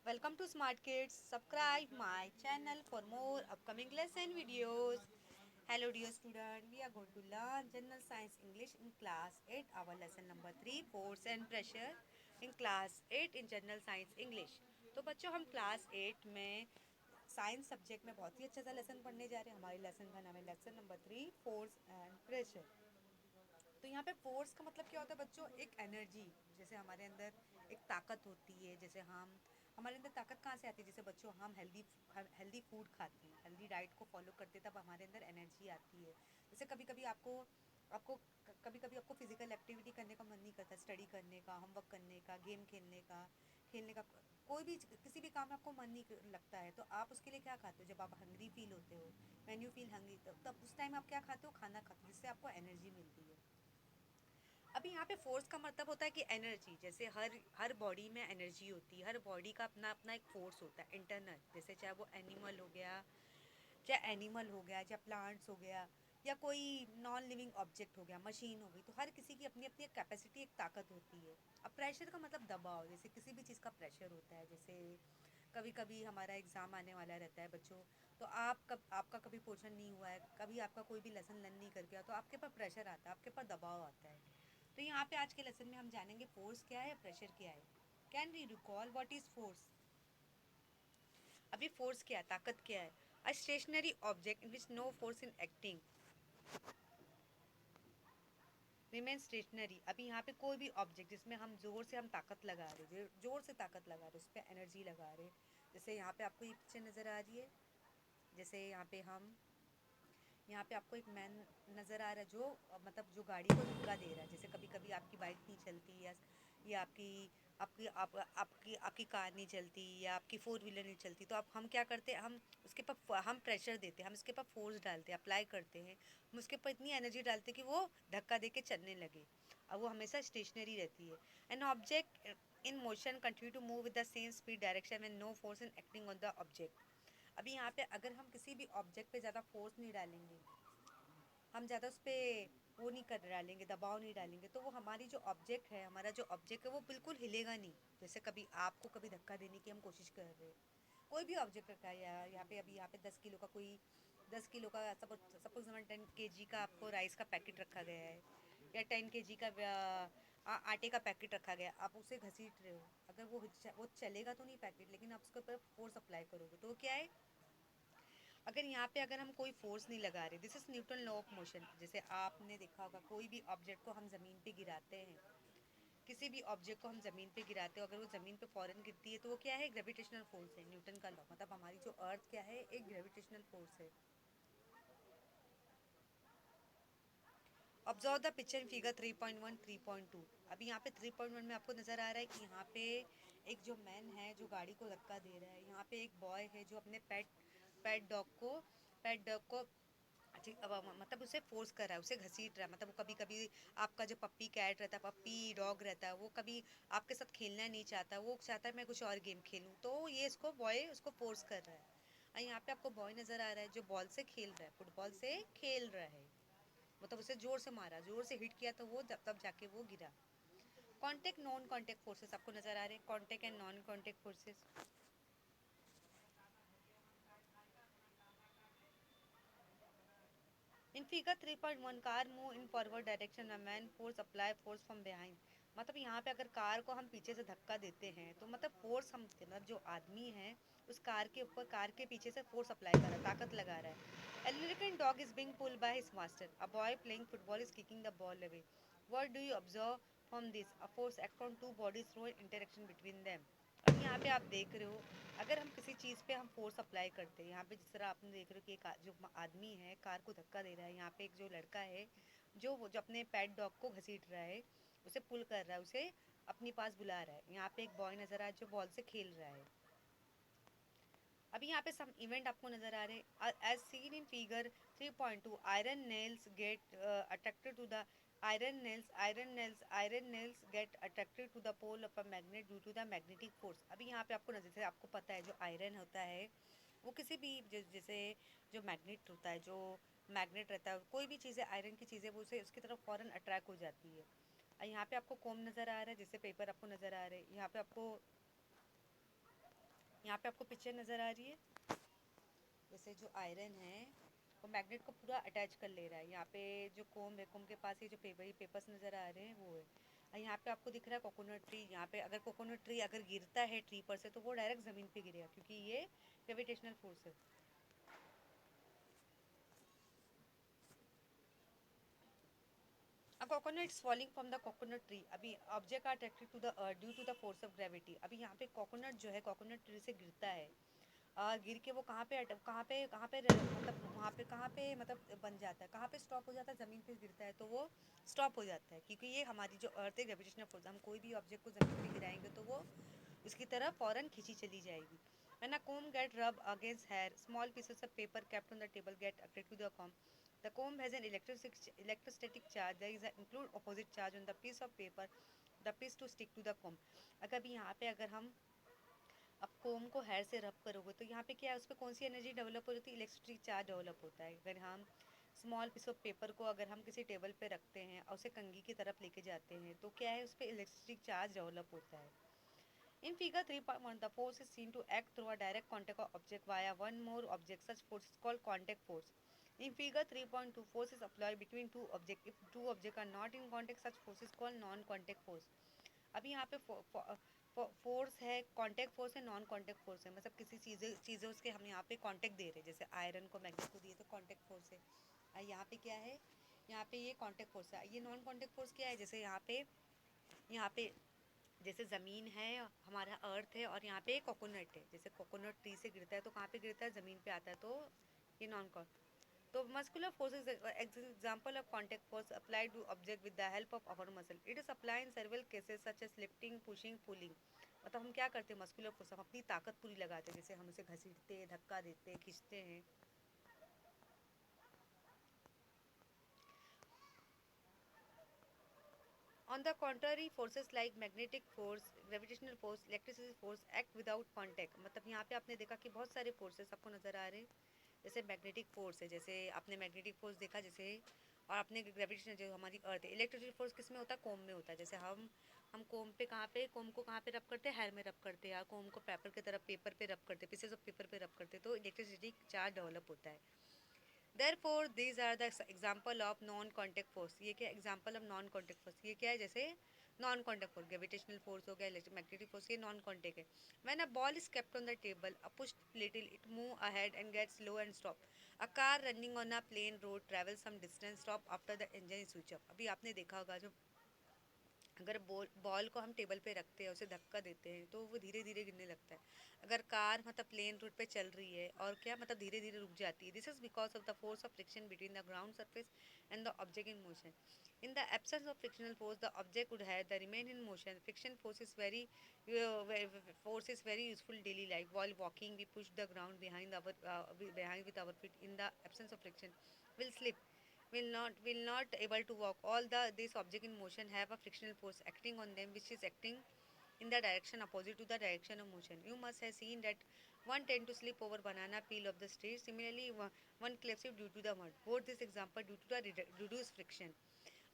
Welcome to Smart Kids. Subscribe my channel for more upcoming lesson videos. Hello dear student, we are going to learn General Science English in class 8. Our lesson number 3 force and pressure in class 8 in General Science English. तो बच्चों हम class 8 में science subject में बहुत ही अच्छा सा lesson पढ़ने जा रहे हैं. हमारे लेसन का नाम है lesson number 3 force and pressure. तो यहाँ पे फोर्स का मतलब क्या होता है बच्चों? एक एनर्जी. जैसे हमारे अंदर एक ताकत होती है. जैसे हम हमारे अंदर ताकत कहाँ से आती है? जैसे बच्चों हम हेल्दी फूड खाते हैं, हेल्दी डाइट को फॉलो करते हैं, तब हमारे अंदर एनर्जी आती है. जैसे कभी कभी आपको आपको कभी कभी आपको फिजिकल एक्टिविटी करने का मन नहीं करता, स्टडी करने का, होमवर्क करने का, गेम खेलने का कोई भी किसी भी काम में आपको मन नहीं लगता है, तो आप उसके लिए क्या खाते हो? जब आप हंग्री फील होते हो, व्हेन यू फील हंग्री, तब उस टाइम आप क्या खाते हो? खाना खाते हो, जिससे आपको एनर्जी मिलती है. अभी यहाँ पे फोर्स का मतलब होता है कि एनर्जी. जैसे हर हर बॉडी में एनर्जी होती है, हर बॉडी का अपना अपना एक फोर्स होता है इंटरनल. जैसे चाहे वो एनिमल हो गया, चाहे प्लांट्स हो गया, या कोई नॉन लिविंग ऑब्जेक्ट हो गया, मशीन हो गई, तो हर किसी की अपनी अपनी एक कैपेसिटी, एक ताकत होती है. अब प्रेशर का मतलब दबाव. जैसे किसी भी चीज़ का प्रेशर होता है. जैसे कभी कभी हमारा एग्ज़ाम आने वाला रहता है बच्चों, तो आपका कभी पोर्शन नहीं हुआ है, कभी आपका कोई भी लेसन लर्न नहीं करके, तो आपके पास प्रेशर आता है, आपके पास दबाव आता है. तो यहाँ पे आज के लेसन में हम जानेंगे फोर्स क्या है, प्रेशर क्या है. Can we recall what is force? अभी फोर्स क्या है, ताकत क्या है? A stationary object in which no force in acting remain stationary. अभी यहाँ पे कोई भी ऑब्जेक्ट जिसमें हम ताकत लगा रहे, जोर से ताकत लगा रहे, उस पर एनर्जी लगा रहे. जैसे यहाँ पे आपको ये पिक्चर नज़र आ रही है. जैसे यहाँ पे आपको एक मैन नज़र आ रहा है, जो मतलब जो गाड़ी को धक्का दे रहा है. जैसे कभी कभी आपकी बाइक नहीं चलती, या आपकी आपकी आप, आपकी आपकी कार नहीं चलती, या आपकी फोर व्हीलर नहीं चलती, तो हम क्या करते हैं? हम प्रेशर देते हैं, हम उसके ऊपर फोर्स डालते हैं, अप्लाई करते हैं. हम उसके ऊपर इतनी एनर्जी डालते हैं कि वो धक्का दे के चलने लगे. अब वो हमेशा स्टेशनरी रहती है. An object in motion continue to move with the same speed direction when no force in acting on the object. अभी यहाँ पे अगर हम किसी भी ऑब्जेक्ट पे ज़्यादा फोर्स नहीं डालेंगे, हम ज़्यादा उस पर वो नहीं कर डालेंगे, दबाव नहीं डालेंगे, तो वो हमारा जो ऑब्जेक्ट है वो बिल्कुल हिलेगा नहीं. जैसे कभी आपको कभी धक्का देने की हम कोशिश कर रहे हैं, कोई भी ऑब्जेक्ट रखा है, या यहाँ पे 10 किलो का कोई 10 किलो का सपोज 10 kg का आपको राइस का पैकेट रखा गया है, या 10 kg का आटे का पैकेट रखा गया है, आप उसे घसीट रहे हो. अगर वो चलेगा तो नहीं पैकेट, लेकिन आप उसके ऊपर फोर्स अप्लाई करोगे तो वो क्या है? अगर हम कोई फोर्स नहीं लगा रहे, this is Newton law of motion. जैसे आपने देखा होगा, कोई भी ऑब्जेक्ट को हम ज़मीन पे गिराते हैं, किसी भी ऑब्जेक्ट को हम ज़मीन पे गिराते हो, अगर वो ज़मीन पे फौरन गिरती है, तो वो क्या है? ग्रेविटेशनल फोर्स है, न्यूटन का लॉ. मतलब हमारी जो अर्थ क्या है? एक ग्रेविटेशनल फोर्स है. Observe the picture in figure 3.1 3.2. अभी यहाँ पे 3.1 में आपको नज़र आ रहा है कि यहाँ पे एक जो मैन है जो गाड़ी को धक्का दे रहा है. यहाँ पे एक बॉय है जो अपने पेट डॉग को पेट डॉग को ठीक, अब मतलब उसे फोर्स कर रहा है, उसे घसीट रहा है. मतलब वो कभी कभी आपका जो पप्पी कैट रहता है, पप्पी डॉग रहता है, वो कभी आपके साथ खेलना नहीं चाहता, वो चाहता है मैं कुछ और गेम खेलूं, तो ये इसको बॉय उसको फोर्स कर रहा है. और यहाँ पे आपको बॉय नज़र आ रहा है जो बॉल से खेल रहा है, फुटबॉल से खेल रहा है. मतलब उसे जोर से मारा, जोर से हिट किया, तो वो तब जाके वो गिरा. कॉन्टेक्ट नॉन कॉन्टेक्ट फोर्सेस आपको नज़र आ रहे हैं. Contact and non contact forces. In figure 3.1 car move in forward direction, a man force apply force from behind. मतलब यहाँ पे अगर कार को हम पीछे से धक्का देते हैं, तो मतलब फोर्स हम मतलब जो आदमी है उस कार के ऊपर, कार के पीछे से फोर्स अप्लाई कर रहा है, ताकत लगा रहा है. An dog is being pulled by his master. A boy playing football is kicking the ball away. What do you observe from this? A force act from two bodies through interaction between them. अब यहाँ पे आप देख रहे हो, अगर हम किसी चीज़ पे हम फोर्स अप्लाई करते हैं, यहाँ पे जिस तरह आपने देख रहे हो कि एक जो आदमी है कार को धक्का दे रहा है, यहाँ पे एक जो लड़का है जो अपने पेट डॉग को घसीट रहा है, उसे पुल कर रहा है, उसे अपने पास बुला रहा है. यहाँ पे एक बॉय नज़र आ रहा है जो बॉल से खेल रहा है. अभी यहाँ पे सम इवेंट आपको नजर आ रहे हैं. As seen in figure 3.2, iron nails get attracted to the iron nails get attracted to the pole of a magnet due to the magnetic force. अभी यहाँ पे आपको नजर से आपको पता है जो आयरन होता है वो किसी भी जैसे जो मैग्नेट होता है, जो मैग्नेट रहता है, कोई भी चीज़ है आयरन की चीज़ें, वो उसे उसकी तरफ फ़ौरन अट्रैक्ट हो जाती है. यहाँ पे आपको कोम नज़र आ रहा है, जिससे पेपर आपको नज़र आ रहे हैं. यहाँ पे आपको यहाँ पे आपको पिक्चर नज़र आ रही है, जैसे जो आयरन है वो मैग्नेट को पूरा अटैच कर ले रहा है। यहाँ पे जो कोम है, कोम के पास ये जो पेपर्स नज़र आ रहे हैं वो है। और यहाँ पे आपको दिख रहा है कोकोनट ट्री। यहाँ पे अगर कोकोनट ट्री अगर गिरता है ट्री पर से तो वो डायरेक्ट ज़मीन पे गिरेगा, क्योंकि ये ग्रेविटेशनल फोर्स है। A coconut is falling from the coconut tree. अभी object are attracted to the earth due to the force of gravity. अभी यहाँ पे कोकोनट जो है कोकोनट ट्री से गिरता है, गिर के वो मतलब वहाँ पे कहाँ पे मतलब बन जाता है, कहाँ पे स्टॉप हो जाता है, ज़मीन पे गिरता है तो वो स्टॉप हो जाता है, क्योंकि ये हमारी जो अर्थ है ग्रेविटेशनल फोर्स, हम कोई भी ऑब्जेक्ट को ज़मीन पे गिराएंगे तो वो उसकी तरफ फ़ौरन खींची चली जाएगी। When a comb get rubbed against hair, small pieces of paper kept on the table get attracted to the comb. The comb has an electrostatic charge. There is an include opposite charge on the piece of paper, the piece to stick to the comb. अगर भी यहाँ पे अगर हम अब कोम को hair से रब करोगे तो यहाँ पे क्या है, उस पर कौन सी एनर्जी डेवलप हो जाती है, इलेक्ट्रिक चार्ज डेवलप होता है। अगर हम स्मॉल पीस ऑफ पेपर को अगर हम किसी टेबल पे रखते हैं और उसे कंघी की तरफ लेके जाते हैं तो क्या है, उस पर इलेक्ट्रिक चार्ज डेवलप होता है। In figure 3.1, the force is seen to act through a direct contact of object via one more object. Such force is called contact force. In figure 3.2, force is applied between two objects. If two objects are not in contact, such force is called non-contact force. अभी यहाँ पे force है, contact force है, non contact force है। मतलब किसी चीज़ों के हम यहाँ पे कांटेक्ट दे रहे हैं, जैसे आयरन को मैग्नेट को दिए तो कांटेक्ट फोर्स है। यहाँ पे क्या है, यहाँ पे ये कांटेक्ट फोर्स है। ये नॉन कांटेक्ट फोर्स क्या है, जैसे यहाँ पे जैसे ज़मीन है, हमारा अर्थ है और यहाँ पे कोकोनट है। जैसे कोकोनट ट्री से गिरता है तो कहाँ पे गिरता है, ज़मीन पे आता है, तो ये नॉन कॉन। तो muscular force is example of contact force applied to object with the help of our muscle. It is apply in several cases such as lifting, pushing, pulling. मतलब हम क्या करते हैं, मस्कुलर फोर्स हम अपनी ताकत पूरी लगाते हैं, जैसे हम उसे घसीटते, धक्का देते, खींचते हैं। On the contrary, forces like magnetic force, gravitational force, electricity force act without contact। मतलब यहाँ पे आपने देखा कि बहुत सारे फोर्सेस आपको नज़र आ रहे हैं। जैसे मैग्नेटिक फोर्स है, जैसे आपने मैग्नेटिक फोर्स देखा, जैसे और आपने ग्रेविटेशन जो हमारी अर्थ है। इलेक्ट्रिसिटी फोर्स किस में होता है, कोम में होता है। जैसे हम कोम पे कहाँ पे, कोम को कहाँ पे रब करते हैं, हेयर में रब करते हैं, या कोम को पेपर पे रब करते हैं, पीसेस ऑफ पेपर पे रब करते हैं, तो इलेक्ट्रिसिटी चार्ज डेवलप होता है। Therefore, these are the example of non-contact force। ये क्या example of non-contact force, ये क्या है, जैसे non-contact force, gravitational force हो गया, electromagnetic force, ये non-contact है। When a ball is kept on the table, a pushed little, it move ahead and gets slow and stop. A car running on a plain road travels some distance, stop after the engine is switch off। अभी आपने देखा होगा, जो अगर ball को हम table पे रखते हैं, उसे धक्का देते हैं तो वो धीरे धीरे गिरने लगता है। अगर कार मतलब प्लेन रूट पे चल रही है और क्या मतलब धीरे धीरे रुक जाती है, this is because of the force of friction between the ground surface and the object in motion. In the absence of frictional force the object would have the remain in motion. Friction force is very useful in daily life. While walking we push the ground behind with our feet. In the absence of friction will slip, will not able to walk. All this object in motion have a frictional force acting on them, which is acting in the direction opposite to the direction of motion. You must have seen that one tend to slip over banana peel of the street. Similarly, one clips it due to the mud. Both this example due to the reduced friction.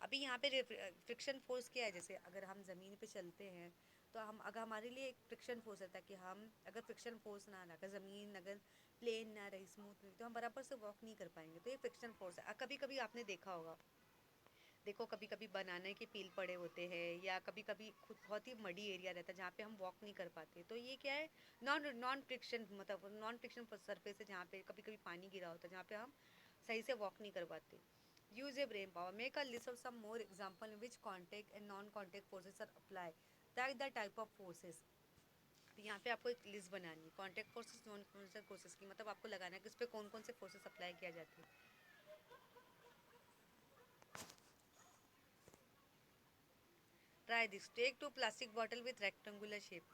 अभी यहाँ पे friction force क्या है, जैसे अगर हम ज़मीन पे चलते हैं तो हम अगर हमारे लिए एक फ्रिक्शन फोर्स रहता है कि हम अगर फ्रिक्शन फोर्स ना रहा, अगर ज़मीन अगर प्लेन ना रही, स्मूथ नहीं, तो हम बराबर से वॉक नहीं कर पाएंगे। तो ये फ्रिक्शन फोर्स है। कभी कभी आपने देखा होगा, देखो कभी कभी बनाने के पील पड़े होते हैं, या कभी कभी खुद बहुत ही मडी एरिया रहता है जहाँ पे हम वॉक नहीं कर पाते, तो ये क्या है, नॉन नॉन फ्रिक्शन, मतलब नॉन फ्रिक्शन सरफेस है जहाँ पे कभी कभी पानी गिरा होता है, जहाँ पे हम सही से वॉक नहीं कर पाते। Use a brain power, make a list of some more example in which contact and non contact forces are apply, that the type of forces. तो यहाँ पे आपको एक लिस्ट बनानी है contact forces, non contact forces की, मतलब आपको लगाना है कि उस पर कौन कौन से फोर्सेस अप्लाई किया जाते हैं। Try this. Take two plastic bottle with rectangular shape.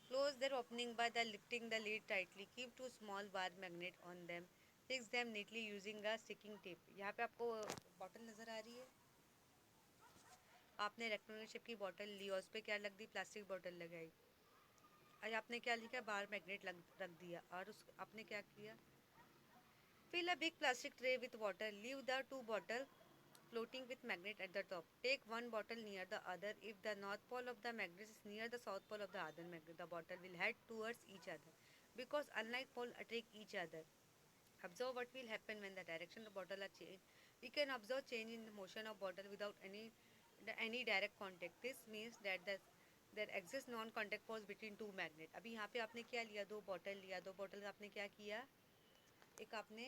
Close their opening by lifting the lid tightly. Keep two small bar magnet on them. Fix them neatly using a sticking tape। यहाँ पे आपको bottle नज़र आ रही है, आपने rectangular shape की bottle ली और उस पर क्या लग दी, प्लास्टिक बॉटल लगाई। और आपने क्या लिखा, बार मैग्नेट रख दिया, और उस आपने क्या किया, fill a big plastic tray with water, leave the two bottle floating with magnet at the top. Take one bottle near the other. If the north pole of the magnet is near the south pole of the other magnet, the bottle will head towards each other because unlike poles attract each other. Observe what will happen when the direction of the bottle are changed. We can observe change in the motion of bottle without any direct contact. This means that there exists non-contact force between two magnet. अभी यहाँ पे आपने क्या लिया, दो bottle लिया, दो bottle आपने क्या किया, एक आपने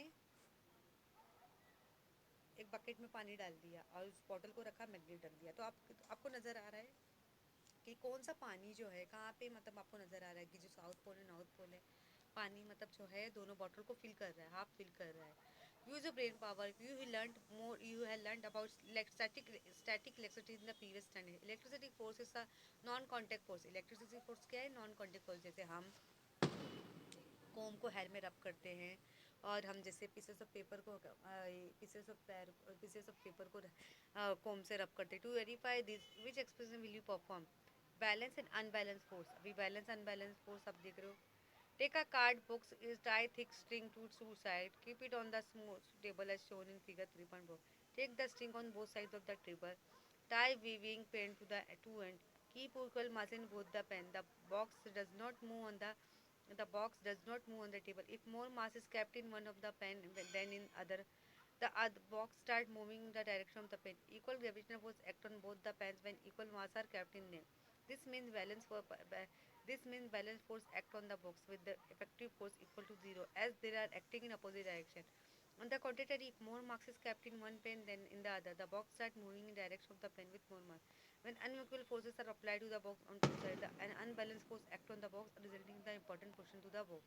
एक बकेट में पानी डाल दिया और उस बॉटल को रखा, मैग्नेट रख दिया, तो आपको नज़र आ रहा है कि कौन सा पानी जो है कहाँ पे, मतलब आपको नज़र आ रहा है कि जो साउथ पोल है नॉर्थ पोल है, पानी मतलब जो है दोनों बॉटल को फिल कर रहा है, हाफ फिल कर रहा है. Use a brain power. You have learned about static electricity in the previous study. Electricity force is a non contact force. Electricity force क्या है, नॉन कॉन्टेक्ट फोर्स. जैसे हम कोम को हेयर में रब करते हैं और हम जैसे पीसेस ऑफ पेपर को पीसेस ऑफ पेपर को कोम से रब करते हैं. To verify this which expression will you perform. Balance and unbalance force. अभी बैलेंस अनबैलेंस फोर्स आप देख रहे हो. Take a card box is tie thick string to two sides. Keep it on the smooth table as shown in figure 3.4. Take the string on both sides of the table. Tie weaving pen to the two end. Keep equal mass in both the pen. The box does not move on the table. If more mass is kept in one of the pen than in other, the other box start moving in the direction of the pen. Equal gravitational force act on both the pens when equal mass are kept in them. This means balance force act on the box with the effective force equal to zero as they are acting in opposite direction. On the contrary, if more mass is kept in one pen than in the other, the box start moving in direction of the pen with more mass. When unequal forces are applied to the box on two sides, an unbalanced force act on the box, resulting in the important portion to the box.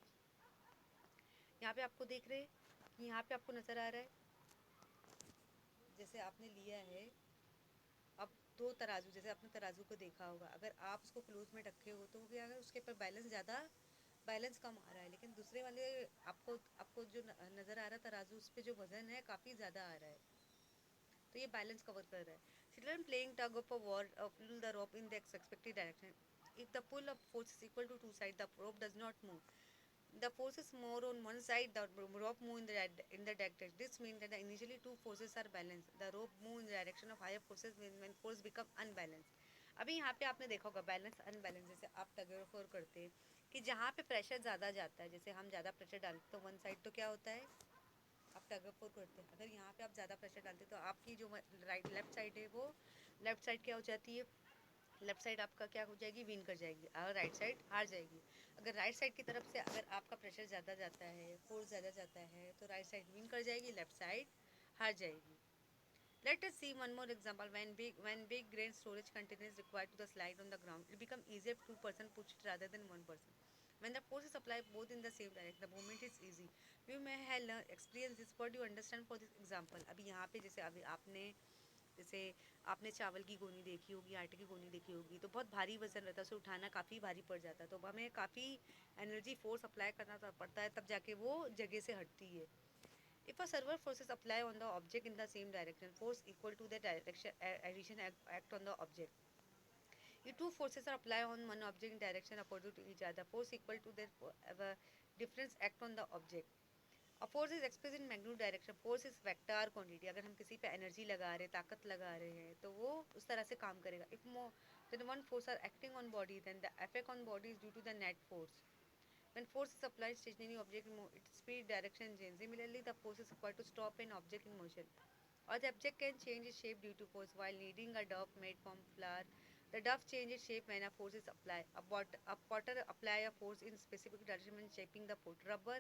यहाँ पे आपको देख रहे हैं कि यहाँ पे आपको नजर आ रहा है जैसे आपने लिया है अब दो तराजू. जैसे आपने तराजू को देखा होगा, अगर आप उसको क्लोज में रखे हो तो क्या, अगर उसके ऊपर बैलेंस कम आ रहा है, लेकिन दूसरे वाले आपको आपको जो नज़र आ रहा है तराजू, उस पर जो वजन है काफ़ी ज़्यादा आ रहा है, तो ये बैलेंस कवर कर रहा है. Children playing tug of a war pull the rope in the expected direction. If the pull of force is equal to two side, the rope does not move. The force is more on one side, the rope move in the direction. This means that the initially two forces are balanced. The rope move in the direction of higher forces when force become unbalanced. अभी यहाँ पे आपने देखा होगा balance unbalance. जैसे आप tug of war करते हैं कि जहाँ पे प्रेशर ज़्यादा जाता है, जैसे हम ज़्यादा प्रेशर डालते तो वन साइड, तो क्या होता है, आप टग ऑफ वॉर करते हैं, अगर यहाँ पे आप ज़्यादा प्रेशर डालते तो आपकी जो लेफ्ट साइड है वो लेफ्ट साइड क्या हो जाती है, लेफ्ट साइड आपका क्या हो जाएगी, विन कर जाएगी, और राइट साइड हार जाएगी. अगर राइट साइड की तरफ से अगर आपका प्रेशर ज़्यादा जाता है, फोर्स ज़्यादा जाता है, तो राइट साइड विन कर जाएगी, लेफ्ट साइड हार जाएगी. Let us see one more example. When big grain storage container is required to the slide on the ground, it become easier if two person push it rather than one person. When the force is applied both in the same direction, the movement is easy. You may have experienced this. What do you understand for this example? अभी यहाँ पे जैसे अभी जैसे आपने चावल की गोनी देखी होगी, आटे की गोनी देखी होगी, तो बहुत भारी वजन रहता है, उसे उठाना काफ़ी भारी पड़ जाता है, तो हमें काफ़ी एनर्जी फोर्स अप्लाई करना पड़ता है, तब जाके वो जगह से हटती है. If a server forces apply on the object in the same direction, force equal to the direction addition act on the object. If two forces are applied on one object in direction opposite to each other, force equal to their difference act on the object. A force is expressed in magnitude direction. Force is vector quantity. अगर हम किसी पे energy लगा रहे हैं, ताकत लगा रहे हैं, तो वो उस तरह से काम करेगा. If more than one force are acting on body, then the effect on body is due to the net force. When force is applied, stationary object its speed direction change. Similarly, the force is required to stop an object in motion, or the object can change its shape due to force. While kneading a dough made from flour, the dough changes shape when a force is applied. A potter apply a force in specific direction when shaping the pot. Rubber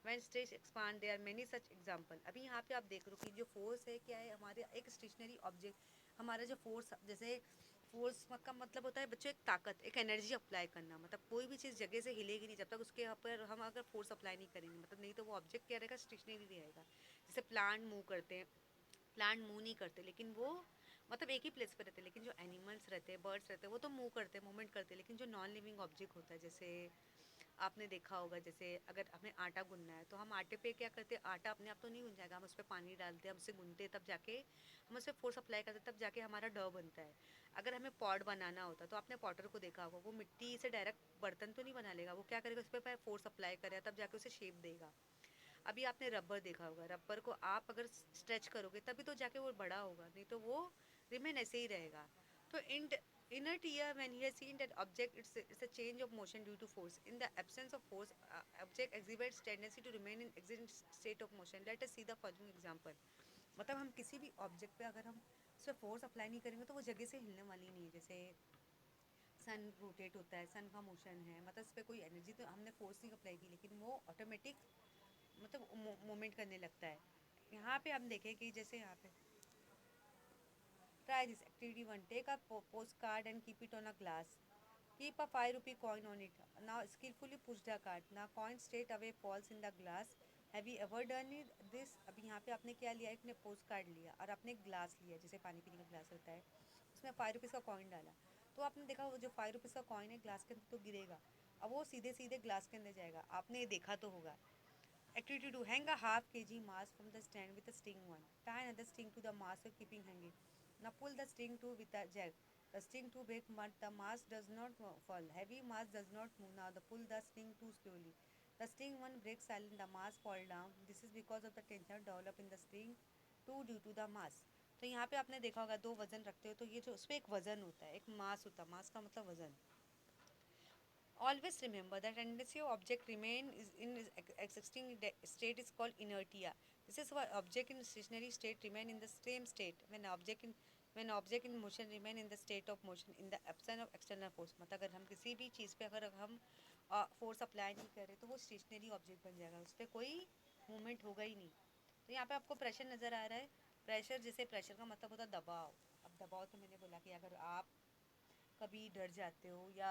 when stretch expand. There are many such example. अभी यहाँ पे आप देख रहे हो कि जो force है क्या है, हमारे एक स्टेशनरी ऑब्जेक्ट, हमारा जो फोर्स, जैसे फोर्स का मतलब होता है बच्चों एक ताकत, एक एनर्जी अप्लाई करना. मतलब कोई भी चीज़ जगह से हिलेगी नहीं जब तक उसके यहाँ पर हम अगर फोर्स अप्लाई नहीं करेंगे, मतलब नहीं तो वो ऑब्जेक्ट क्या रहेगा, स्टेशनरी रहेगा. जैसे प्लांट मूव करते हैं, प्लांट मूव नहीं करते, लेकिन वो मतलब एक ही प्लेस पे रहते हैं, लेकिन जो एनिमल्स रहते हैं, बर्ड्स रहते हैं, वो तो मूव करते हैं, मूवमेंट करते हैं. लेकिन जो नॉन लिविंग ऑब्जेक्ट होता है, जैसे आपने देखा होगा, जैसे अगर हमें आटा गूंदना है तो हम आटे पे क्या करते हैं, आटा अपने आप तो नहीं गूंज जाएगा, हम उस पर पानी डालते हैं, हम उसे गूंदते हैं, तब जाके हम उस पर फोर्स अप्लाई करते हैं, तब जाके हमारा डो बनता है. अगर हमें पॉट बनाना होता तो आपने पॉटर को देखा होगा, वो मिट्टी से डायरेक्ट बर्तन तो नहीं बना लेगा, वो क्या करेगा, उस पर फोर्स अप्लाई करेगा, तब जाके उसे शेप देगा. अभी आपने रबर देखा होगा, रबर को आप अगर स्ट्रेच करोगे तभी तो जाके वो बड़ा होगा, नहीं तो वो रिमेन ऐसे ही रहेगा। तो inert ear, when he has seen that object, it's a change of motion due to force. In the absence of force, object exhibits tendency to remain in existing state of motion. Let us see the following example. मतलब हम किसी भी object पे अगर हम उस पर force apply नहीं करेंगे तो वो जगह से हिलने वाली नहीं है। जैसे सन रोटेट होता है, सन का मोशन है, मतलब इस पर कोई एनर्जी तो हमने फोर्स नहीं अप्लाई की, लेकिन वो ऑटोमेटिक मतलब मूवमेंट करने लगता है। यहाँ पे हम देखें कि जैसे यहाँ पे try this activity 1. Take a postcard and keep it on a glass. Keep a 5 rupee coin on it. Now skillfully push the card. Now coin straight away falls in the glass. Have you ever done it this? अभी यहाँ पे आपने क्या लिया, एक ने post card लिया और आपने ग्लास लिया, जैसे पानी पीने का ग्लास होता है, उसमें 5 रुपीज़ का कॉइन डाला। तो आपने देखा वो जो 5 रुपीज़ का कॉइन है ग्लास के अंदर तो गिरेगा, अब वो सीधे सीधे ग्लास के अंदर जाएगा। आपने ये देखा तो होगा। Activity 2. Hang a half kg mass from the stand with a string 1. Tie another string to the mass or keeping hanging. Now pull the string 2 with a jack. The string 2 breaks but the mass does not fall. Heavy mass does not move. Now pull the string 2 slowly. The string 1 breaks silent. The mass fall down. This is because of the tension developed in the string 2 due to the mass. तो यहाँ पे आपने देखा होगा दो वजन रखते हो तो ये जो उस पर एक वजन होता है, एक मास होता है, मास का मतलब वजन। Always remember that tendency of object remain is in its existing state is called inertia. This is why object in stationary state remain in the same state when object in motion remain in the state of motion in the absence of external force. मतलब अगर हम किसी भी चीज़ पे अगर हम force apply नहीं करें तो वो स्टेशनरी ऑब्जेक्ट बन जाएगा, उस पर कोई मूवमेंट होगा ही नहीं। तो यहाँ पे आपको प्रेशर नज़र आ रहा है। प्रेशर, जैसे प्रेशर का मतलब होता है दबाव। अब दबाव तो मैंने बोला कि अगर आप कभी डर जाते हो या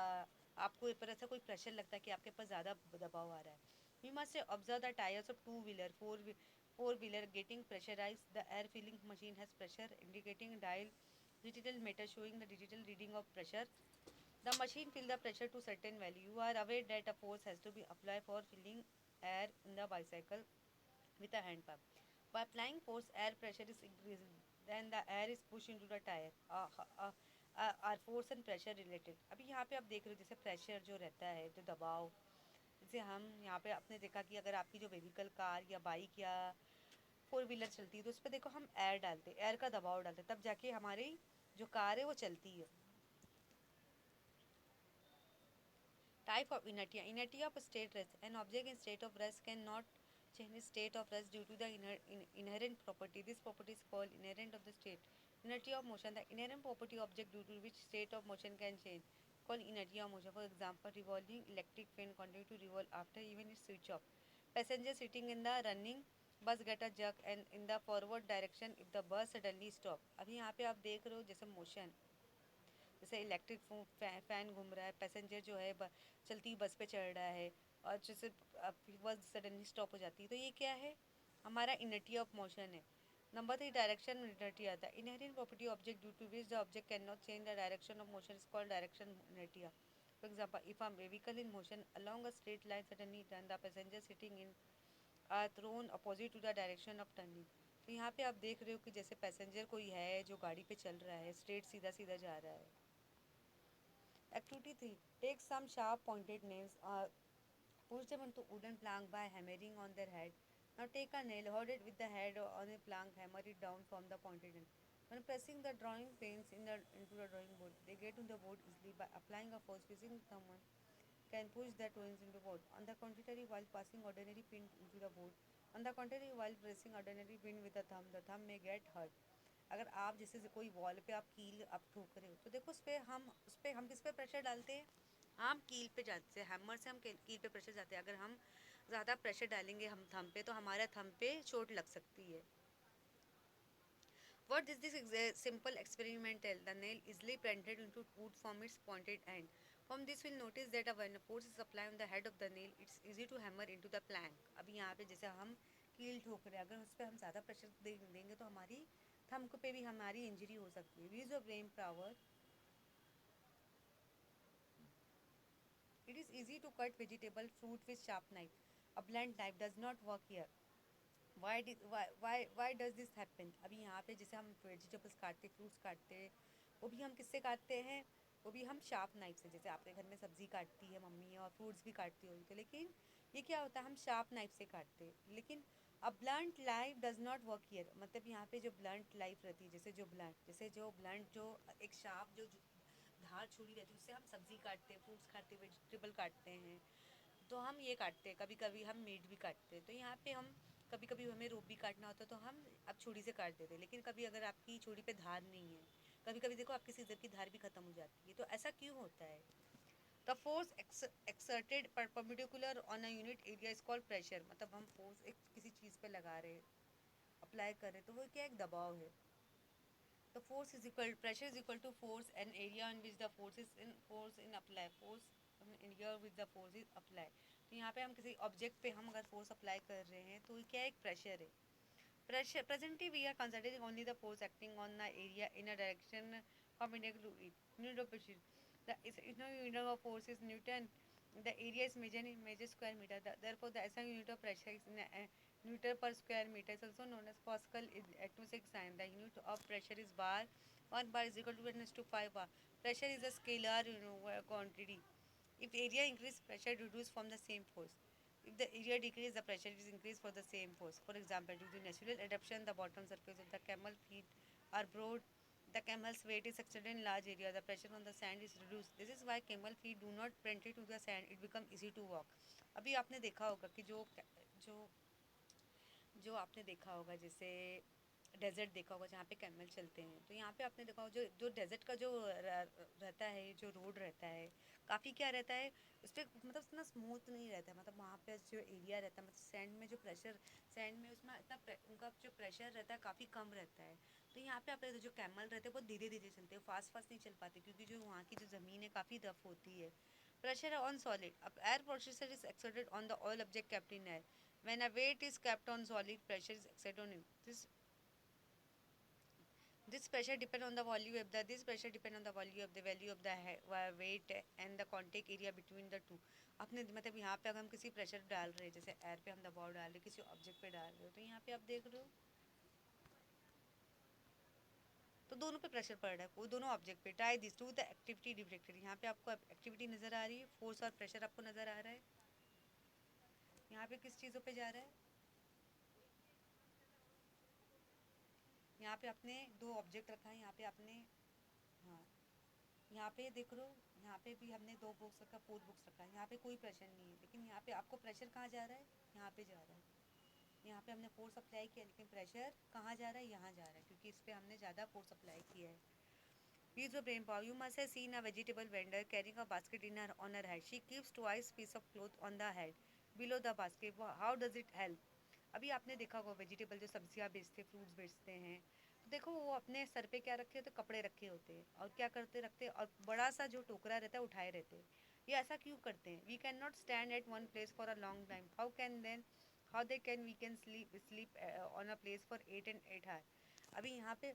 आपको एक तरह से कोई प्रेशर लगता है कि आपके पास ज़्यादा दबाव आ रहा है, we must observe the tyres of two wheeler four wheeler getting pressurise. The air filling machine has pressure indicating dial digital meter showing the digital reading of pressure. The machine fill the pressure to certain value. You are aware that a force has to be applied for filling air in the bicycle with a hand pump. By applying force, air pressure is increasing. Then the air is pushed into the tire. Are force and pressure related? अभी यहाँ पे आप देख रहे हो जैसे pressure जो रहता है, जो दबाव, जैसे हम यहाँ पे आपने देखा कि अगर आपकी जो व्हीकल कार या बाइक या फोर व्हीलर चलती है तो उस पर देखो हम एयर डालते हैं, एयर का दबाव डालते हैं, तब जाके हमारी जो कार है वो चलती है। Type of inertia. Inertia of state rest. An object in state of rest cannot change its state of rest due to the inherent property. This property is called inherent of the state. Inertia of motion. The inherent property object due to which state of motion can change. Called inertia of motion. For example, revolving electric fan continue to revolve after even its switch off. Passenger sitting in the running bus get a jerk and in the forward direction if the bus suddenly stop. अभी यहाँ पे आप देख रहे हो जैसे motion, जैसे electric fan घूम रहा है, पैसेंजर जो है चलती बस पे चढ़ रहा है और जैसे बस सडनली स्टॉप हो जाती है, तो ये क्या है, हमारा इनर्टी ऑफ मोशन है। नंबर 3, डायरेक्शन इनर्टी आता है। Inherent property object due to which the object can not change the direction of motion is called direction inertia. For example, if a vehicle in motion along a straight line suddenly turn, the passenger sitting in are thrown opposite to the direction of turning. तो यहाँ पे आप देख रहे हो कि जैसे passenger कोई है जो गाड़ी पे चल रहा है, स्ट्रेट सीधा सीधा जा रहा है। Activity 3. Take some sharp pointed nails or push them into wooden plank by hammering on their head. Now take a nail, hold it with the head on a plank, hammer it down from the pointed end. When pressing the drawing panes into the drawing board, they get on the board easily. By applying a force, using someone can push the drawings into the board. On the contrary, while passing ordinary pin into the board, on the contrary, while pressing ordinary pin with the thumb may get hurt. अगर आप जैसे कोई wall पे आप कील आप ठोक रहे हो तो देखो उस पर हम किस पे प्रेशर डालते हैं, हम कील पे जाते हैं, हैमर से हम कील पे प्रेशर जाते हैं। अगर हम ज़्यादा प्रेशर डालेंगे हम थंब पे तो हमारे थंब पे चोट लग सकती है। What is this simple experimental? The nail easily planted into wood from its pointed end. From this we'll notice that when a force is applied on the head of the nail, it's easy to hammer into the plank. अभी यहाँ पे जैसे हम कील ठोक रहे हैं, अगर उस पर हम ज़्यादा प्रेशर देंगे तो हमारी थंब पे भी हमारी इंजरी हो सकती है। Use of brain power. It is easy to cut vegetable fruit with sharp knife. A blunt knife does not work here. Why does this happen? अभी यहाँ पे जैसे हम वेजिटेबल्स काटते, फ्रूट्स काटते, वो भी हम किससे काटते हैं, वो भी हम शार्प नाइफ से। जैसे आपके घर में सब्ज़ी काटती है मम्मी और फ्रूट्स भी काटती होगी, तो लेकिन ये क्या होता है, हम शार्प नाइफ से काटते हैं, लेकिन a blunt life does not work here. मतलब यहाँ पे जो ब्लंट लाइफ रहती है, जैसे जो ब्लंट जो एक शार्प जो धार छुरी रहती है, उससे हम सब्जी काटते हैं, फ्रूट्स खाते हैं, वेजिटेबल काटते हैं, तो हम ये काटते हैं। कभी कभी हम मीट भी काटते हैं। तो यहाँ पे हम कभी कभी हमें रोप भी काटना होता है तो हम अब छुरी से काट देते हैं। लेकिन कभी अगर आपकी छुरी पे धार नहीं है, कभी कभी देखो आपके सीजर की धार भी खत्म हो जाती है, तो ऐसा क्यों होता है? The force exerted perpendicular on a unit area is called pressure. मतलब हम फोर्स एक किसी चीज़ पे लगा रहे हैं, अप्लाई कर रहे हैं, तो वो क्या एक दबाव है। The force is equal pressure is equal to force and area in which the force in apply force area which the force is apply. तो यहाँ पे हम किसी ऑब्जेक्ट पे हम अगर फोर्स अप्लाई कर रहे हैं तो ये क्या एक प्रेशर है। Pressure. Presently, we are considering only the force acting on the area in a direction perpendicular to it. Unit of pressure. The unit of force is Newton. The area is measure square meter. Therefore, the SI unit of pressure is in Newton per square meter. Is also known as Pascal in atmospheric science. The unit of pressure is bar. 1 bar is equal to 10⁵ bar. Pressure is a scalar quantity. If area increase, pressure reduce from the same force. If the area decrease, the pressure is increased for the same force. For example, due to natural adaptation, the bottom surface of the camel feet are broad. The camel's weight is extended in large area. The pressure on the sand is reduced. This is why camel feet do not penetrate to the sand. It become easy to walk. अभी आपने देखा होगा कि जो जो आपने देखा होगा, जैसे डेजर्ट देखा होगा जहाँ पे कैमल चलते हैं, तो यहाँ पे आपने देखा होगा जो जो डेजर्ट का जो रहता है, जो रोड रहता है, काफ़ी क्या रहता है उस पर, मतलब इतना स्मूथ नहीं रहता है। मतलब वहाँ पे जो एरिया रहता है, मतलब सैंड में जो प्रेशर, सैंड में उसमें उनका जो प्रेशर रहता है काफ़ी कम रहता है। तो यहाँ पे आप जो कैमल रहते हैं वो धीरे धीरे चलते हैं, फास्ट फास्ट नहीं चल पाते, क्योंकि जो वहाँ की जो ज़मीन है काफ़ी रफ होती है। प्रेशर ऑन सॉलिड, अब air pressure is exerted on the oil object kept in air. When a weight is kept on solid, pressure is exerted on it. This pressure depend on the volume of the this pressure depend on the value of the weight and the contact area between the two. आपने मतलब यहाँ पे अगर हम किसी pressure डाल रहे हैं, जैसे एयर पे हम दबाव डाल रहे हैं, किसी ऑब्जेक्ट पे डाल रहे हो, तो यहाँ पे आप देख रहे हो तो दोनों पे प्रेशर पड़ रहा है, वो दोनों ऑब्जेक्ट पे। Try this to the activity detected. यहाँ पे आपको एक्टिविटी नज़र आ रही है, फोर्स और प्रेशर आपको नज़र आ रहा है। यहाँ पे किस चीज़ों पे जा रहा है? यहाँ पे आपने दो ऑब्जेक्ट रखा है, यहाँ पे आपने, हाँ, यहाँ पे देख लो, यहाँ पे भी हमने दो बॉक्स रखा, फोर बॉक्स रखा है, यहाँ पे कोई प्रेशर नहीं है, लेकिन यहाँ पे आपको प्रेशर कहाँ जा रहा है? यहाँ पे जा रहा है। यहाँ पे हमने फोर्स अप्लाई किया, लेकिन प्रेशर कहाँ जा रहा है? यहाँ जा रहा है, क्योंकि इस पर हमने ज़्यादा फोर्स अप्लाई किया है। use your brain power. You must have seen a vegetable vendor carrying a basket on her head. She keeps twice piece of cloth on the head below the basket. How does it help? अभी आपने देखा होगा vegetable जो सब्जियां बेचते, fruits बेचते हैं, तो देखो वो अपने सर पे क्या रखे होते, कपड़े रखे होते हैं, और क्या करते रखते हैं, और बड़ा सा जो टोकरा रहता है उठाए रहते हैं। ये ऐसा क्यों करते हैं? We can not stand at one place for a long time. How they can we can sleep on a place for 8 and 8 hours। अभी यहाँ पे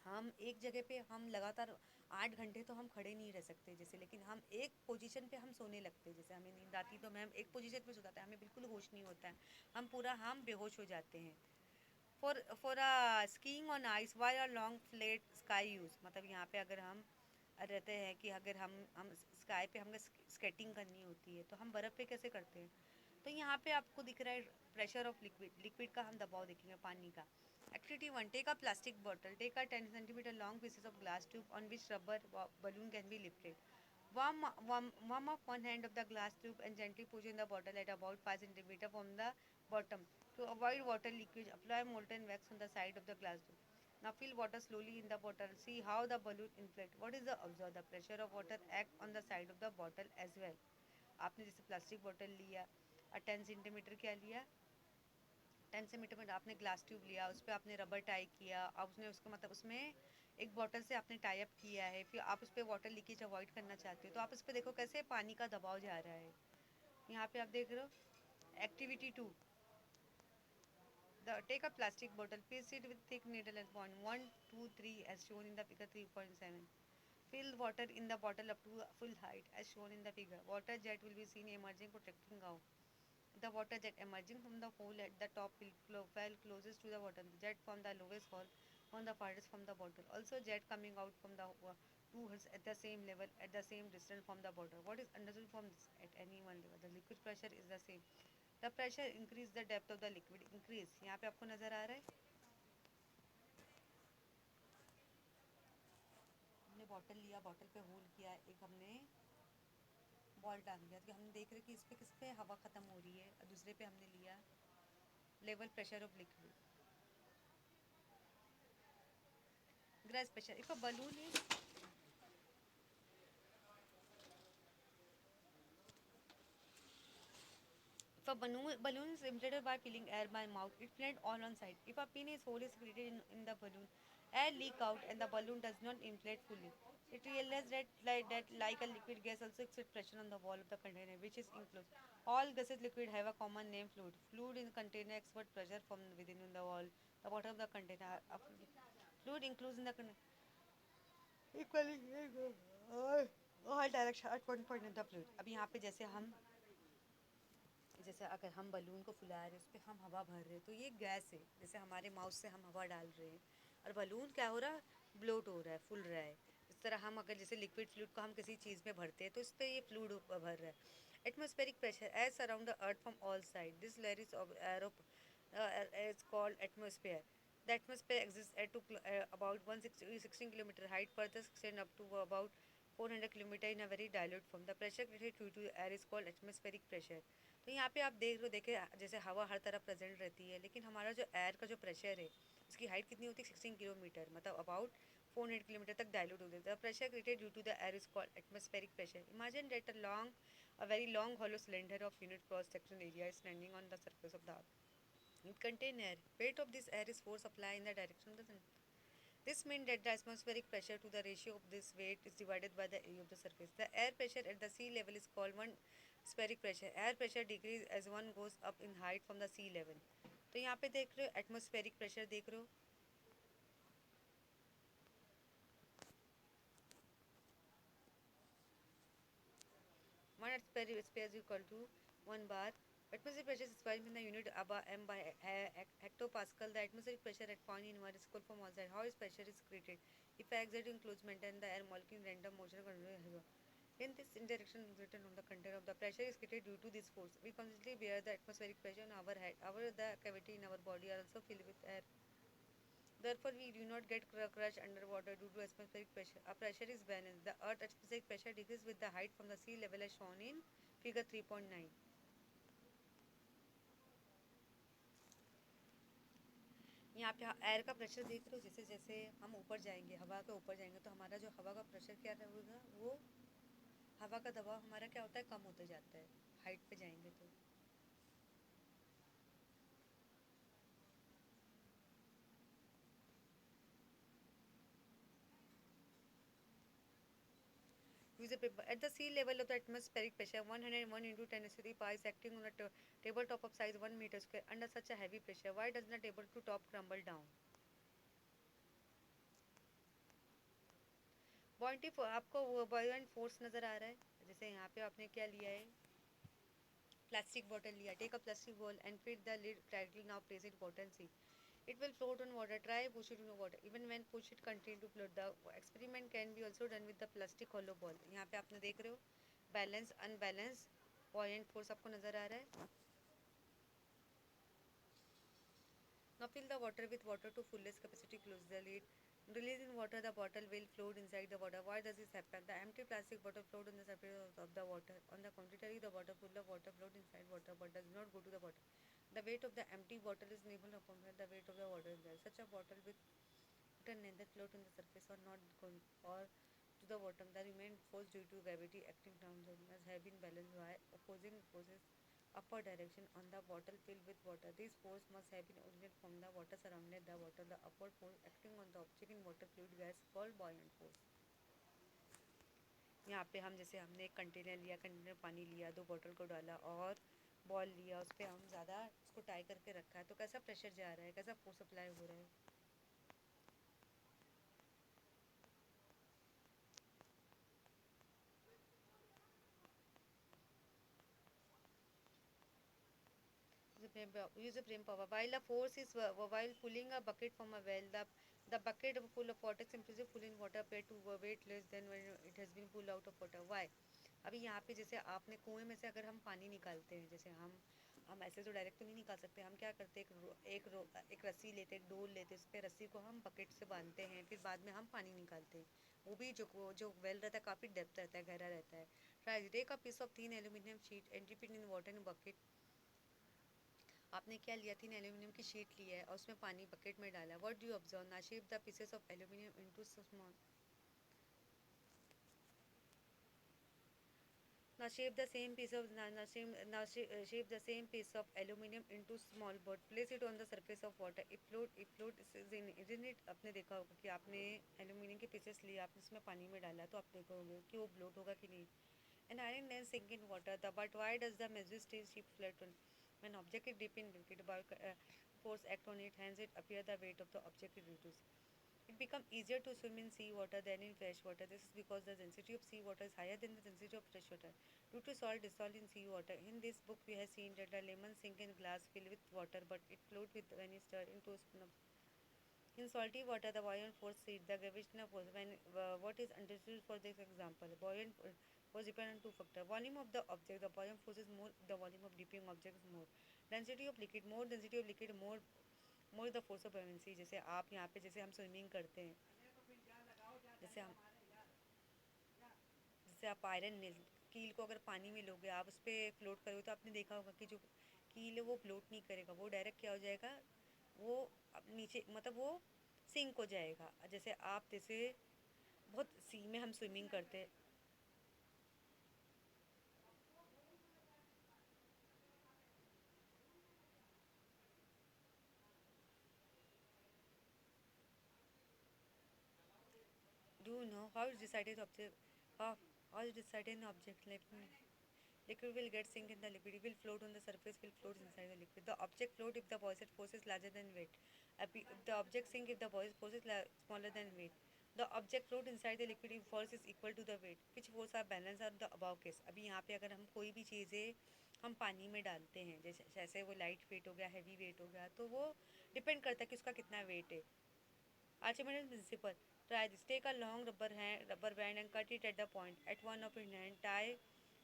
हम एक जगह पे हम लगातार 8 घंटे तो हम खड़े नहीं रह सकते, जैसे, लेकिन हम एक पोजीशन पे हम सोने लगते हैं। जैसे हमें नींद आती तो हम एक पोजीशन पे सो जाते हैं, हमें बिल्कुल होश नहीं होता है, हम बेहोश हो जाते हैं। For skiing on ice why are long flat ski use. मतलब यहाँ पे अगर हम रहते हैं कि अगर हम स्काई पे हमें स्केटिंग करनी होती है, तो हम बर्फ़ पे कैसे करते हैं? तो यहाँ पे आपको दिख रहा है प्रेशर ऑफ लिक्विड, लिक्विड का हम दबाव देखेंगे, पानी का। Activity 1. Take a plastic bottle. Take a 10 centimeter long pieces of glass tube on which rubber balloon can be lifted. Warm up one hand of the glass tube and gently push in the bottle at about 5 centimeter from the bottom. To avoid water leakage, apply molten wax on the side of the glass tube. Now fill water slowly in the bottle. See how the balloon inflates. What is the observe? The pressure of water act on the side of the bottle as well. आपने जैसे plastic bottle लिया और 10 centimetre क्या लिया, 10 centimetre में आपने glass tube लिया, उस पर आपने रबर टाई किया, अब उसने उसको मतलब उसमें एक बॉटल से आपने टाई अप किया है, फिर आप उस पर वाटर लीकेज अवॉइड करना चाहते हो, तो आप उस पर देखो कैसे पानी का दबाव जा रहा है। यहाँ पे आप देख रहे हो activity 2। Take a plastic bottle, fill it with thick needle and point 1, 2, 3 as shown in the figure 3.7. Fill water in the bottle up to full height as shown in the figure. Water jet will be seen emerging, protecting out. The water jet emerging from the hole at the top will fell closest to the bottom. The jet from the lowest hole on the farthest from the bottle. Also jet coming out from the two heads at the same level at the same distance from the water. What is understood from this? At any one level the liquid pressure is the same. The pressure increase, the depth of the liquid increase. यहाँ पे आपको नज़र आ रहा है, हमने bottle लिया, bottle पे whole किया, एक हमने बॉल डाल दिया, तो हम देख रहे कि किस पे हवा ख़त्म हो रही है, और दूसरे पे हमने लिया level pressure of liquid, grace pressure. If a balloon is If a balloon is inflated by filling air by mouth, it inflates all on side. If a penis hole is created in the balloon, air leak out and the balloon does not inflate fully. It realizes that like a liquid gas also exerts pressure on the wall of the container which is enclosed. All gaseous liquid have a common name fluid. Fluid in the container exert pressure from within the wall, the bottom of the container. Fluid includes in the container equally all direction at one point in the fluid. अब यहाँ पे जैसे अगर हम balloon को फुला रहे हैं, उस पर हम हवा भर रहे हैं, तो ये गैस है, जैसे हमारे माउथ से हम हवा डाल रहे हैं और बलून क्या हो रहा है, ब्लोट हो रहा है, फुल रहा है. इस तरह हम अगर जैसे लिक्विड फ्लूइड को हम किसी चीज़ में भरते हैं तो इस पर ये फ्लूइड भर रहा है. Atmospheric pressure as surround the earth from all side, this layer is is called atmosphere. The atmosphere exists at about 116 kilometer height, further extend up to about 400 kilometer in a very dilute form. The pressure created due to air is called atmospheric pressure. तो यहाँ पे आप देख लो, देखे जैसे हवा हर तरफ present रहती है, लेकिन हमारा जो एयर का जो प्रेशर है उसकी हाइट कितनी होती है, 16 किलोमीटर, मतलब अबाउट 400 किलोमीटर तक डायलूट हो जाता है. Pressure created due to the air is called atmospheric pressure. Imagine that a very long hollow cylinder of unit cross section area is standing on the surface of the earth. It contains air. Weight of this air is force applied in the direction of the sun. This means that the atmospheric pressure to the ratio of this weight is divided by the area of the surface. The air pressure at the sea level is called one spheric pressure. Air pressure decreases as one goes up in height from the sea level. तो यहाँ पे देख रहे हो atmospheric pressure, देख रहे हो one atmosphere is equal to 1 bar. Atmospheric pressure is defined in the unit m by hectopascal. The atmospheric pressure at point in 1 is equal from outside. How is pressure is created? If I exert includes maintain the air molecule in random motion in this interaction written on the container of the pressure is created due to this force. We constantly bear the atmospheric pressure on our head. The cavity in our body are also filled with air. Therefore, we do not get crushed underwater due to atmospheric pressure. Our pressure is balanced. The Earth's atmospheric pressure decreases with the height from the sea level as shown in figure 3.9. यहाँ पे air का pressure देख रहे हो, जैसे जैसे हम ऊपर जाएंगे, हवा के ऊपर जाएंगे, तो हमारा जो हवा का प्रेशर क्या होगा, वो हवा का दबाव हमारा क्या होता है, कम होते जाता है हाइट पे जाएंगे तो. Use a paper. At the sea level of the atmospheric pressure, 101 into 10 to the power is acting on a tabletop of size 1 meter square. Under such a heavy pressure, why does the tabletop crumble down? Point आपको वो बॉयलेंट force नज़र आ रहा है. जैसे यहाँ पे आपने क्या लिया है, प्लास्टिक बॉटल लिया, take a plastic ball and fit the lid tightly, now place it water and see it will float on water. Try push it in the water. Even when push it continue to float. The experiment can be also done with the plastic hollow ball. यहाँ पे आपने देख रहे हो balance unbalance point force आपको नज़र आ रहा है. Now fill the water with water to fullest capacity. Close the lid. Release in water, the bottle will float inside the water. Why does this happen? The empty plastic bottle float on the surface of the water. On the contrary, the bottle full of water float inside water but does not go to the bottom. The weight of the empty bottle is never upon the weight of the water inside. Such a bottle with water neither float on the surface or not going or to the bottom. The remain force due to gravity acting downward must have been balanced by opposing forces upper direction on the bottle filled with water. This force must have been originated from the water surrounded the water. The upward force acting on the object in water fluid gas called buoyant force. यहाँ पे हम जैसे हमने एक container लिया, container पानी लिया, दो बोतल को डाला और बॉल लिया, उस पर हम ज़्यादा उसको टाई करके रखा है, तो कैसा प्रेशर जा रहा है, कैसा फोर्स अप्लाई हो रहा है. Use a frame power. While the force is while pulling a bucket from a well, the The bucket full of water simply full in water appear to weight less than when it has been pulled out of water. Why? अभी यहाँ पे जैसे आपने कुएं में से अगर हम पानी निकालते हैं, जैसे हम ऐसे तो डायरेक्ट तो नहीं निकाल सकते, हम क्या करते हैं, एक रस्सी लेते हैं, एक डोल लेते हैं, उस पर रस्सी को हम बकेट से बांधते हैं, फिर बाद में हम पानी निकालते हैं। वो भी जो वेल रहता है काफ़ी डेप्थ रहता है, गहरा रहता है। Try take a piece of thin aluminium sheet and dip it in water in bucket. आपने क्या लिया, थीन एल्यूमिनियम की शीट ली है और उसमें पानी बकेट में डाला। What do you observe? Now shape the pieces of aluminium into small, now shape the same piece of shape the same piece of aluminum into small board, place it on the surface of water, it float isn't it? आपने देखा होगा कि आपने aluminium के pieces लिए, आपने उसमें पानी में डाला, तो आप देखोगे कि वो ब्लोट होगा कि नहीं। An iron then sink in water, but why does the measure stay ship flat on when object is deep in liquid? By force act on it, hence it appear the weight of the object is reduced. It becomes easier to swim in sea water than in fresh water. This is because the density of sea water is higher than the density of fresh water. Due to salt dissolved in sea water, in this book we have seen that the lemon sink in glass filled with water, but it float with when it stirred into a spoon of. In salty water, the buoyant force exceeds the gravitational force. When what is understood for this example, buoyant force depends on two factors: volume of the object. The buoyant force is more. The volume of dipping object is more. Density of liquid. More density of liquid. More the force of buoyancy. जैसे आप यहाँ पे जैसे हम swimming करते हैं, जैसे हम जैसे आप आयरन कील को अगर पानी में लोगे, आप उस पर फ्लोट करोगे, तो आपने देखा होगा कि जो कील है वो फ्लोट नहीं करेगा, वो डायरेक्ट क्या हो जाएगा, वो नीचे मतलब वो सिंक हो जाएगा। जैसे आप जैसे बहुत सी में हम स्विमिंग करते हैं। Do you know how is decided object, how is decided an object like liquid will get sink in the liquid, it will float on the surface, will float inside the liquid. The object float if the buoyant force is larger than weight. If the object sink if the buoyant force is smaller than weight. The object float inside the liquid if force is equal to the weight. Which force are balanced are the above case. अभी यहाँ पे अगर हम कोई भी चीज़ें हम पानी में डालते हैं, जैसे जैसे वो लाइट वेट हो गया, हैवी वेट हो गया, तो वो डिपेंड करता है कि उसका कितना वेट है। Archimedes principle. Try this. Take a long rubber band and cut it at the point. At one of its hand, tie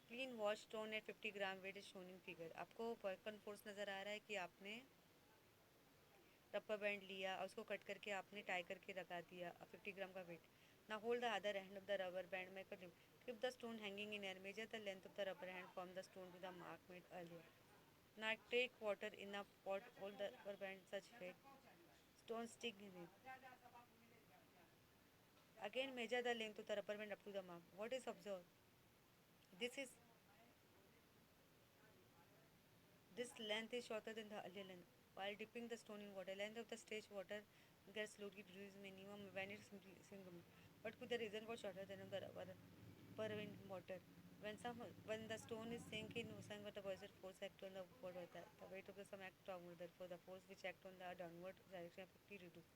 clean wash stone at 50 gram weight is shown in figure. आपको वर्कन force नज़र आ रहा है कि आपने rubber band लिया और उसको cut करके आपने टाई करके लगा दिया 50 ग्राम का wait. Now hold the other end of the rubber band, make a loop. Keep the stone hanging in air. Measure the length of the rubber hand from the stone to the mark made earlier. Now take water in a pot. Hold the rubber band such way stone stick in it. Again measure the length of the rubber band up to the mark. What is observed? This is this length is shorter than the earlier length. While dipping the stone in water, length of the stage water gets slowly reduced minimum when it's single. What could the reason for shorter than of the rubber in water? When the stone is sunk with the positive force act on the upward the weight of the sum act downward. Therefore, the force which act on the downward direction effectively reduced.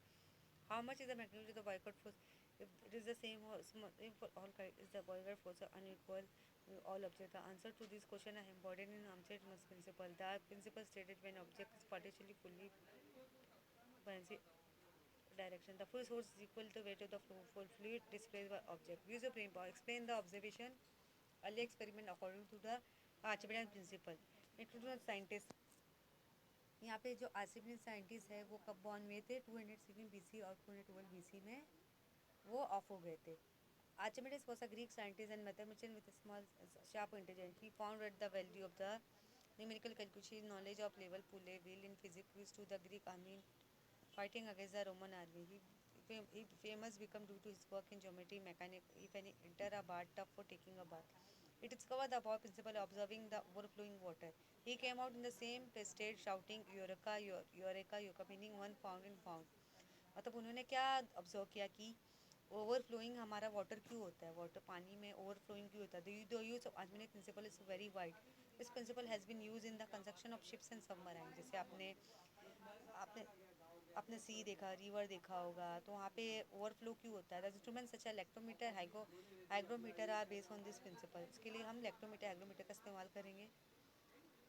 How much is the magnitude of the boycott force? If it is the same for all kinds, is the boycott force unequal in all objects? The answer to this question are embodied in Amsterdam's principle. The principle stated when object is partially fully buoyancy direction, the full force is equal to the weight of the full fluid displaced by object. Use your brain power. Explain the observation early experiment according to the Archimedes principle. Introduce scientist. यहाँ पे जो आर्चिमेडेस scientist है वो कब born हुए थे? 216 BC और 212 BC में वो ऑफ हो गए थे. Archimedes was a Greek scientist and mathematician with a small, sharp intelligence. He found that the value of the numerical calculation, knowledge of level play wheel in physics used to the Greek army fighting against the Roman army. He famous become due to his work in geometry, mechanics. If any enter a bathtub for taking a bath, he discovered the above principle observing the overflowing water. He came out in the same state shouting Eureka, Eureka, Eureka, meaning one pound in pound. मतलब उन्होंने क्या observe किया कि overflowing हमारा water क्यों होता है, water पानी में ओवरफ्लोइंग क्यों होता है. The use of Archimedes principle is very wide. This principle has been use in the construction of ships and submarine. जैसे आपने आपने आपने सी देखा, रिवर देखा होगा, तो वहाँ पे ओवरफ्लो क्यों होता है. The instrument such electrometer hygrometer are based on this principle. इसके लिए हम इलेक्ट्रोमीटर हाइग्रोमीटर का इस्तेमाल करेंगे.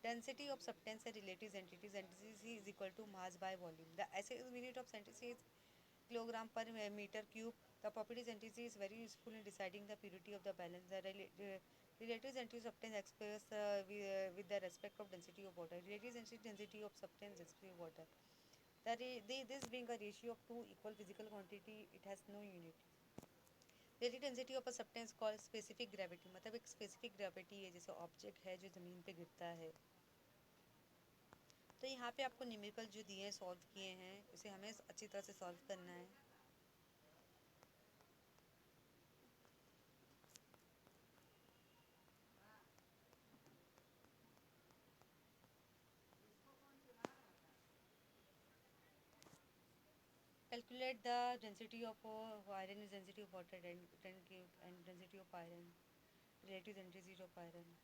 Density of substance and relative entities. Density is equal to mass by volume. The SI unit of density is kilogram per meter cube. The properties entity is very useful in deciding the purity of the balance. The relative entity of substance expressed with the respect of density of water. Relative density of substance density of water. This being a ratio of two equal physical quantity, it has no unit. Relative density of a substance called specific gravity, मतलब एक specific gravity है, जैसे object है जो ज़मीन पे गिरता है। तो यहाँ पे आपको न्यूमेरिकल जो दिए हैं सॉल्व किए हैं, उसे हमें अच्छी तरह से सॉल्व करना है। Calculate the density of iron is density of water 10 cube and density of iron, relative density of iron।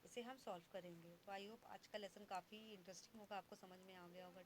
इसे हम सॉल्व करेंगे। तो आई होप आज का लेसन काफ़ी इंटरेस्टिंग होगा, आपको समझ में आ गया होगा।